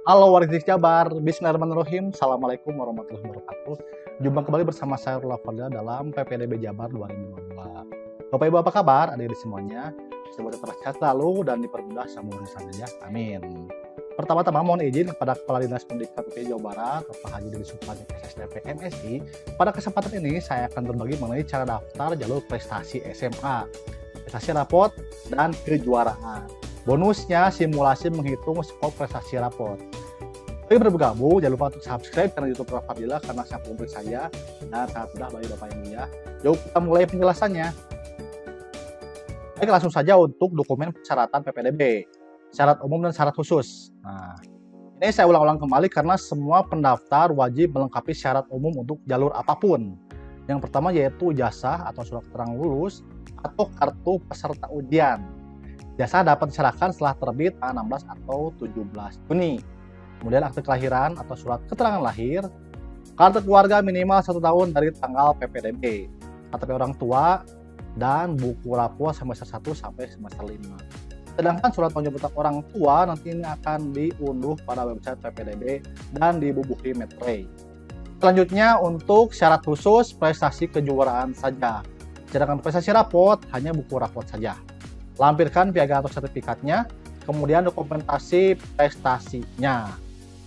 Halo warga Jabar, Bismillahirrahmanirrahim. Assalamualaikum warahmatullahi wabarakatuh. Jumpa kembali bersama saya Rula Farda dalam PPDB Jabar 2022. Bapak Ibu apa kabar? Adik-adik semuanya, semoga tetap sehat selalu dan dipermudah semua urusannya ya. Amin. Pertama-tama mohon izin kepada Kepala Dinas Pendidikan PPD Jawa Barat, Bapak Haji Dede Supandi SSDP MSI. Pada kesempatan ini saya akan berbagi mengenai cara daftar jalur prestasi SMA, prestasi rapot, dan kejuaraan. Bonusnya simulasi menghitung skor prestasi rapot. Bagi bergabung, jangan lupa untuk subscribe channel YouTube Rula Fardila karena saya komplit saya dan sangat mudah bagi Bapak Ibu ya. Yuk kita mulai penjelasannya. Baik, langsung saja untuk dokumen persyaratan PPDB, syarat umum dan syarat khusus. Nah, ini saya ulang-ulang kembali karena semua pendaftar wajib melengkapi syarat umum untuk jalur apapun. Yang pertama yaitu ijazah atau surat keterangan lulus atau kartu peserta ujian. Jasa dapat diserahkan setelah terbit tanggal 16 atau 17 Juni. Kemudian akte kelahiran atau surat keterangan lahir, kartu keluarga minimal 1 tahun dari tanggal PPDB, KTP orang tua, dan buku rapor semester 1 sampai semester 5. Sedangkan surat penjemputan orang tua nanti ini akan diunduh pada website PPDB dan dibubuhi meterai. Selanjutnya untuk syarat khusus prestasi kejuaraan saja. Sedangkan prestasi raport hanya buku rapor saja. Lampirkan piagam atau sertifikatnya, kemudian dokumentasi prestasinya.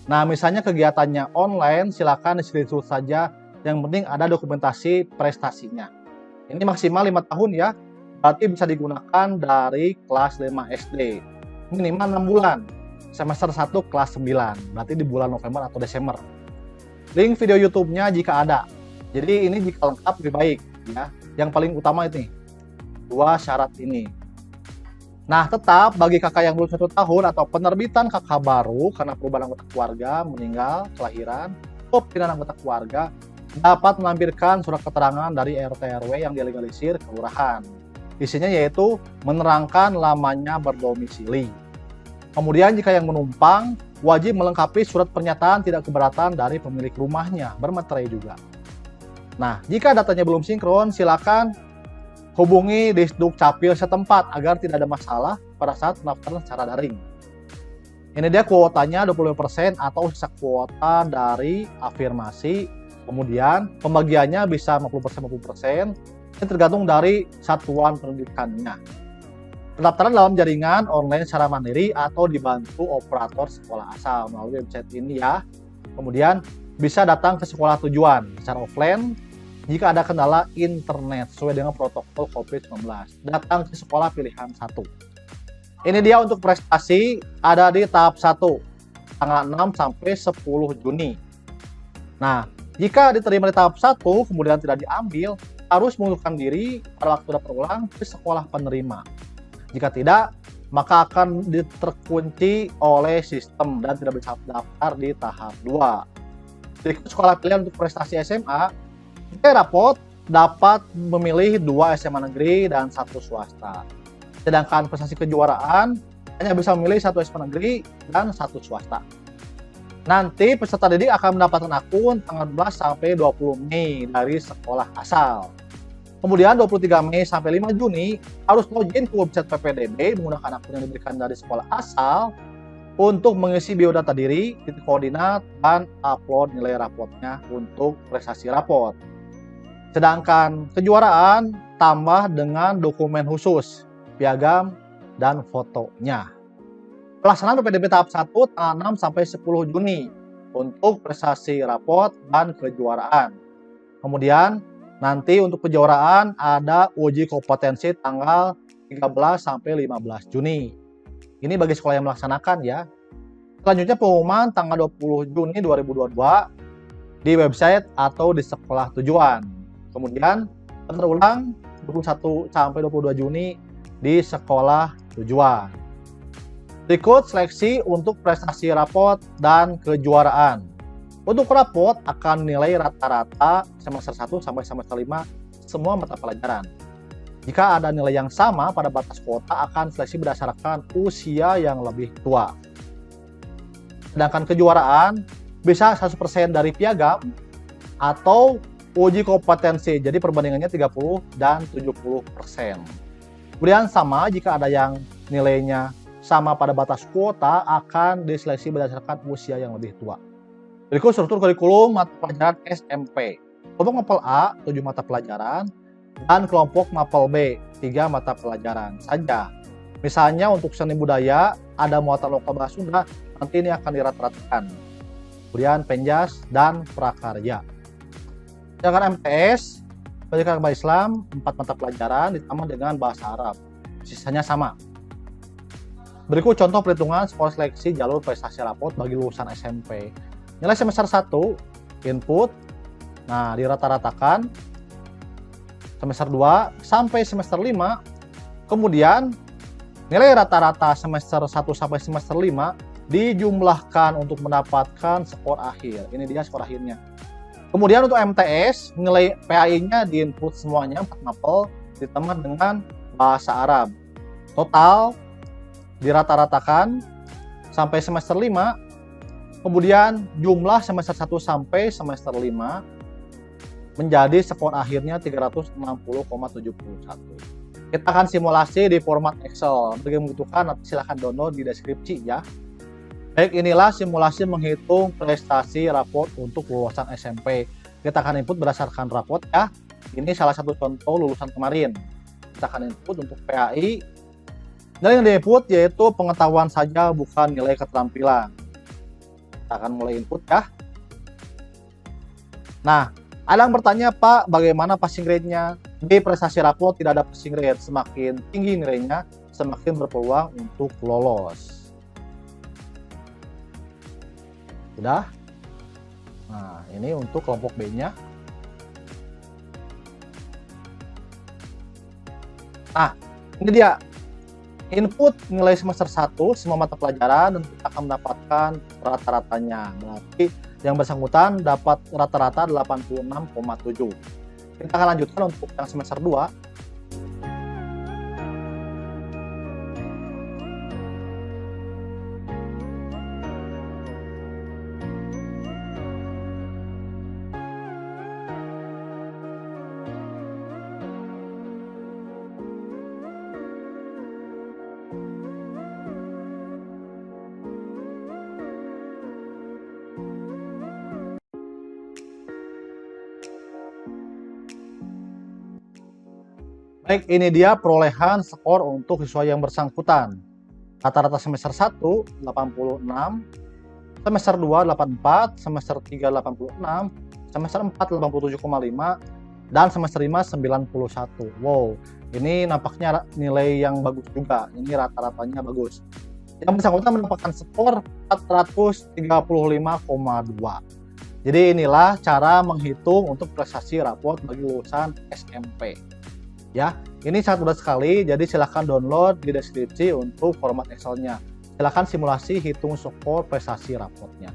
Nah, misalnya kegiatannya online, silakan di-screenshot saja, yang penting ada dokumentasi prestasinya. Ini maksimal 5 tahun ya, berarti bisa digunakan dari kelas 5 SD. Minimal 6 bulan, semester 1 kelas 9, berarti di bulan November atau Desember. Link video YouTube-nya jika ada. Jadi ini jika lengkap lebih baik ya. Yang paling utama ini, 2 syarat ini. Nah, tetap bagi kakak yang belum 1 tahun atau penerbitan kakak baru karena perubahan anggota keluarga, meninggal, kelahiran, atau pindahan anggota keluarga, dapat melampirkan surat keterangan dari RT RW yang dilegalisir kelurahan. Isinya yaitu menerangkan lamanya berdomisili. Kemudian jika yang menumpang, wajib melengkapi surat pernyataan tidak keberatan dari pemilik rumahnya, bermeterai juga. Nah, jika datanya belum sinkron, silakan hubungi Disduk Capil setempat agar tidak ada masalah pada saat pendaftaran secara daring. Ini dia kuotanya 25% atau sisa kuota dari afirmasi. Kemudian pembagiannya bisa 50%. Ini tergantung dari satuan pendidikannya. Pendaftaran dalam jaringan online secara mandiri atau dibantu operator sekolah asal melalui website ini ya. Kemudian bisa datang ke sekolah tujuan secara offline. Jika ada kendala internet sesuai dengan protokol COVID-19, datang ke sekolah pilihan 1. Ini dia untuk prestasi ada di tahap 1, tanggal 6 sampai 10 Juni. Nah, jika diterima di tahap 1 kemudian tidak diambil, harus mengundurkan diri pada waktu daftar ulang ke sekolah penerima. Jika tidak, maka akan terkunci oleh sistem dan tidak bisa daftar di tahap 2. Berikut sekolah pilihan untuk prestasi SMA. Rapot dapat memilih 2 SMA negeri dan 1 swasta. Sedangkan prestasi kejuaraan hanya bisa memilih 1 SMA negeri dan 1 swasta. Nanti peserta didik akan mendapatkan akun tanggal 12 sampai 20 Mei dari sekolah asal. Kemudian 23 Mei sampai 5 Juni harus login ke website PPDB menggunakan akun yang diberikan dari sekolah asal untuk mengisi biodata diri, titik koordinat, dan upload nilai rapotnya untuk prestasi rapot. Sedangkan kejuaraan tambah dengan dokumen khusus, piagam, dan fotonya. Pelaksanaan PPDB tahap 1 tanggal 6 sampai 10 Juni untuk prestasi rapot dan kejuaraan. Kemudian nanti untuk kejuaraan ada uji kompetensi tanggal 13 sampai 15 Juni. Ini bagi sekolah yang melaksanakan ya. Selanjutnya pengumuman tanggal 20 Juni 2022 di website atau di sekolah tujuan. Kemudian terulang 21 sampai 22 Juni di sekolah tujuan. Berikut seleksi untuk prestasi rapot dan kejuaraan. Untuk rapot akan nilai rata-rata semester 1 sampai semester 5 semua mata pelajaran. Jika ada nilai yang sama pada batas kuota akan seleksi berdasarkan usia yang lebih tua. Sedangkan kejuaraan bisa 100% dari piagam atau uji kompetensi, jadi perbandingannya 30 dan 70%. Kemudian sama jika ada yang nilainya sama pada batas kuota akan diseleksi berdasarkan usia yang lebih tua. Berikut struktur kurikulum mata pelajaran SMP. Kelompok mapel A 7 mata pelajaran dan kelompok mapel B 3 mata pelajaran saja. Misalnya untuk seni budaya ada muatan lokal bahasa Sunda, nanti ini akan dirata-ratakan. Kemudian penjas dan prakarya. Sedangkan MTS pendidikan agama Islam 4 mata pelajaran ditambah dengan bahasa Arab. Sisanya sama. Berikut contoh perhitungan skor seleksi jalur prestasi rapot bagi lulusan SMP. Nilai semester 1 input, nah dirata-ratakan semester 2 sampai semester 5. Kemudian nilai rata-rata semester 1 sampai semester 5 dijumlahkan untuk mendapatkan skor akhir. Ini dia skor akhirnya. Kemudian untuk MTS, nilai PAI-nya diinput semuanya 4 mapel ditambah dengan bahasa Arab. Total dirata-ratakan sampai semester 5. Kemudian jumlah semester 1 sampai semester 5 menjadi skor akhirnya 360,71. Kita akan simulasi di format Excel. Bagi yang membutuhkan nanti silahkan download di deskripsi ya. Baik, inilah simulasi menghitung prestasi rapot untuk lulusan SMP. Kita akan input berdasarkan rapot ya. Ini salah satu contoh lulusan kemarin. Kita akan input untuk PAI. Dan yang di-input yaitu pengetahuan saja, bukan nilai keterampilan. Kita akan mulai input ya. Nah, ada yang bertanya, Pak, bagaimana passing grade-nya? Di prestasi rapot tidak ada passing grade. Semakin tinggi nilainya, semakin berpeluang untuk lolos. Sudah? Nah, ini untuk kelompok B-nya. Nah, ini dia. Input nilai semester 1 semua mata pelajaran dan kita akan mendapatkan rata-ratanya. Berarti yang bersangkutan dapat rata-rata 86,7. Kita akan lanjutkan untuk yang semester 2. Baik, ini dia perolehan skor untuk siswa yang bersangkutan. Rata-rata semester 1, 86, semester 2, 84, semester 3, 86, semester 4, 87,5, dan semester 5, 91. Wow, ini nampaknya nilai yang bagus juga. Ini rata-ratanya bagus. Yang bersangkutan mendapatkan skor 435,2. Jadi inilah cara menghitung untuk prestasi raport bagi lulusan SMP. Ya, ini sangat mudah sekali, jadi silahkan download di deskripsi untuk format Excel-nya. Silahkan simulasi hitung skor prestasi raportnya.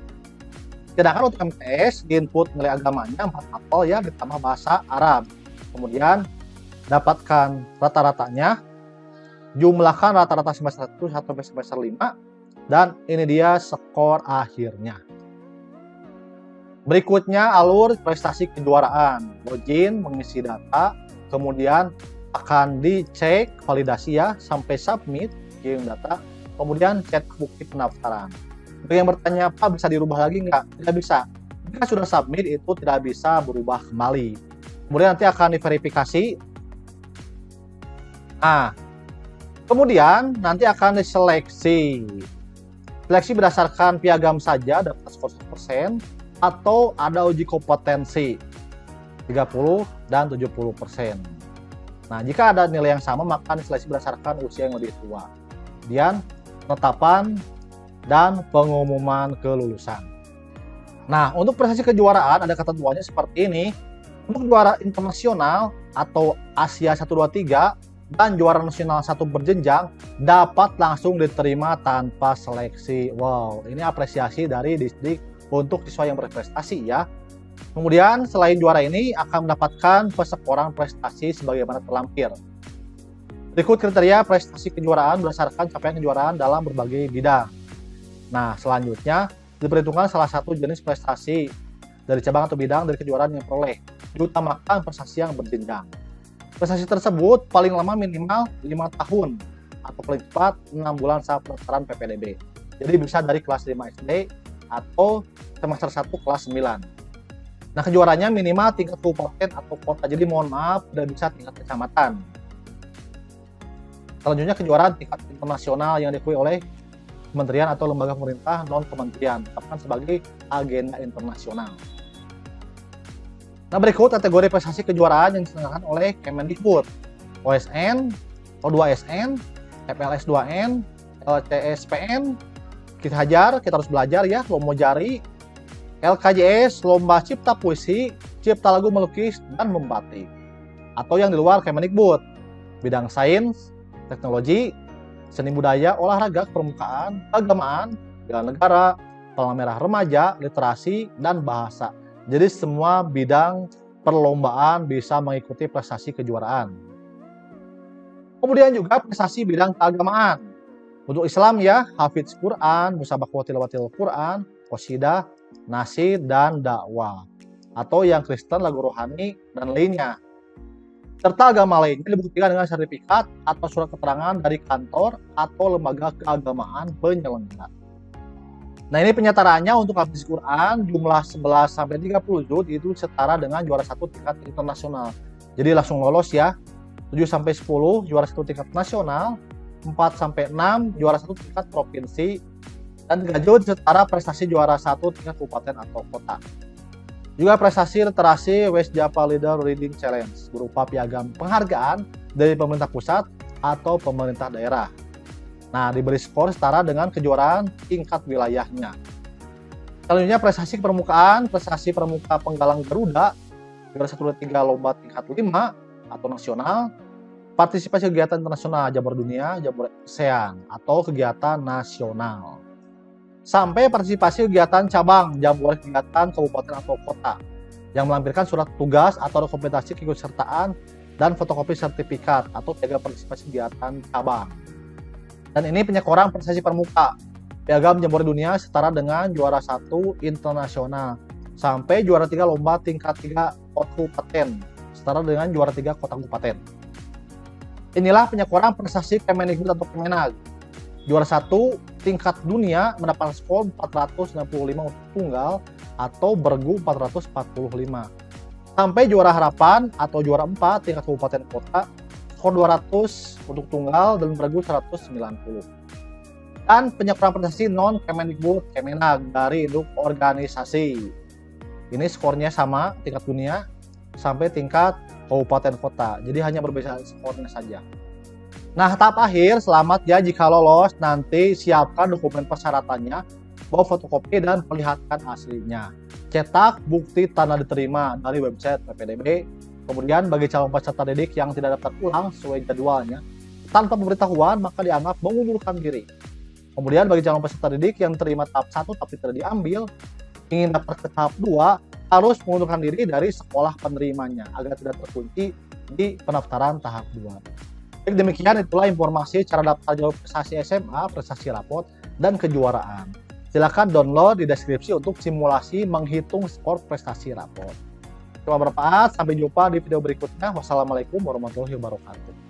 Sedangkan untuk MTS, di input nilai agamanya 4 mapel ya, ditambah bahasa Arab. Kemudian dapatkan rata-ratanya, jumlahkan rata-rata semester 1 sampai semester 5, dan ini dia skor akhirnya. Berikutnya alur prestasi kejuaraan. Login, mengisi data, kemudian akan dicek validasi ya sampai submit kirim data, kemudian cek bukti pendaftaran. Bagi yang bertanya, Pak, bisa dirubah lagi nggak? Tidak bisa. Jika sudah submit itu tidak bisa berubah kembali. Kemudian nanti akan diverifikasi. Nah, kemudian nanti akan diseleksi. Seleksi berdasarkan piagam saja dapat skor 100% atau ada uji kompetensi 30 dan 70%. Nah, jika ada nilai yang sama maka diseleksi berdasarkan usia yang lebih tua. Kemudian penetapan dan pengumuman kelulusan. Nah, untuk prestasi kejuaraan ada ketentuannya seperti ini. Untuk juara internasional atau Asia 123 dan juara nasional 1 berjenjang dapat langsung diterima tanpa seleksi. Wow, ini apresiasi dari distrik untuk siswa yang berprestasi ya. Kemudian selain juara ini akan mendapatkan pesekoran prestasi sebagaimana terlampir. Berikut kriteria prestasi kejuaraan berdasarkan capaian kejuaraan dalam berbagai bidang. Nah, selanjutnya diperhitungkan salah satu jenis prestasi dari cabang atau bidang dari kejuaraan yang diperoleh. Diutamakan prestasi yang berjenjang. Prestasi tersebut paling lama minimal 5 tahun atau paling cepat 6 bulan saat pendaftaran PPDB. Jadi bisa dari kelas 5 SD atau semester 1 kelas 9. Nah, kejuaraannya minimal tingkat kabupaten atau kota. Jadi mohon maaf, tidak bisa tingkat kecamatan. Selanjutnya kejuaraan tingkat internasional yang diakui oleh kementerian atau lembaga pemerintah non-kementerian, ditetapkan sebagai agenda internasional. Nah, berikut kategori prestasi kejuaraan yang diselenggarakan oleh Kemendikbud, OSN, O2SN, FLS2N, LCSPN, kita hajar, kita harus belajar ya, lomba jari, LKJS, lomba cipta puisi, cipta lagu melukis, dan membatik. Atau yang di luar Kemendikbud, bidang sains, teknologi, seni budaya, olahraga, permukaan, keagamaan, bela negara, palang merah remaja, literasi, dan bahasa. Jadi semua bidang perlombaan bisa mengikuti prestasi kejuaraan. Kemudian juga prestasi bidang keagamaan. Untuk Islam ya, Hafidz Quran, Musabaqah Tilawatil Quran, qasidah, nasyid, dan dakwah. Atau yang Kristen lagu rohani dan lainnya. Serta agama lainnya dibuktikan dengan sertifikat atau surat keterangan dari kantor atau lembaga keagamaan penyelenggara. Nah, ini penyetaranya untuk Hafidz Quran jumlah 11 sampai 30 juz itu setara dengan juara 1 tingkat internasional. Jadi langsung lolos ya. 7 sampai 10 juara 1 tingkat nasional, 4 sampai 6 juara 1 tingkat provinsi, dan 3 juz setara prestasi juara 1 tingkat kabupaten atau kota. Juga prestasi literasi West Java Leader Reading Challenge berupa piagam penghargaan dari pemerintah pusat atau pemerintah daerah. Nah, diberi skor setara dengan kejuaraan tingkat wilayahnya. Selanjutnya prestasi permukaan, prestasi pramuka penggalang Garuda, juara 1 dan 3 lomba tingkat 5 atau nasional, partisipasi kegiatan internasional Jabar Dunia, Jabar ASEAN atau kegiatan nasional. Sampai partisipasi kegiatan cabang, jadwal kegiatan kabupaten atau kota yang melampirkan surat tugas atau dokumentasi keikutsertaan dan fotokopi sertifikat atau piagam partisipasi kegiatan cabang. Dan ini penyekoran prestasi permuka, piagam jambore dunia setara dengan juara 1 internasional sampai juara 3 lomba tingkat 3 kabupaten setara dengan juara 3 kota kabupaten. Inilah penyekoran prestasi Kemendikbud atau Kemenag. Juara 1 tingkat dunia mendapat skor 495 untuk tunggal atau bergu 445. Sampai juara harapan atau juara 4 tingkat kabupaten kota skor 200 untuk tunggal dan bergu 190. Dan penyekoran prestasi non Kemendikbud Kemenag dari induk organisasi. Ini skornya sama tingkat dunia sampai tingkat kabupaten kota. Jadi hanya berbeda skornya saja. Nah, tahap akhir, selamat ya jika lolos. Nanti siapkan dokumen persyaratannya, bawa fotokopi dan perlihatkan aslinya. Cetak bukti tanda diterima dari website PPDB. Kemudian bagi calon peserta didik yang tidak daftar ulang sesuai jadwalnya, tanpa pemberitahuan maka dianggap mengundurkan diri. Kemudian bagi calon peserta didik yang terima tahap 1 tapi tidak diambil, ingin daftar ke tahap 2, harus mengundurkan diri dari sekolah penerimanya agar tidak terkunci di pendaftaran tahap 2. Baik, demikian itulah informasi cara daftar jalur prestasi SMA, prestasi rapot, dan kejuaraan. Silakan download di deskripsi untuk simulasi menghitung skor prestasi rapot. Semoga bermanfaat, sampai jumpa di video berikutnya. Wassalamualaikum warahmatullahi wabarakatuh.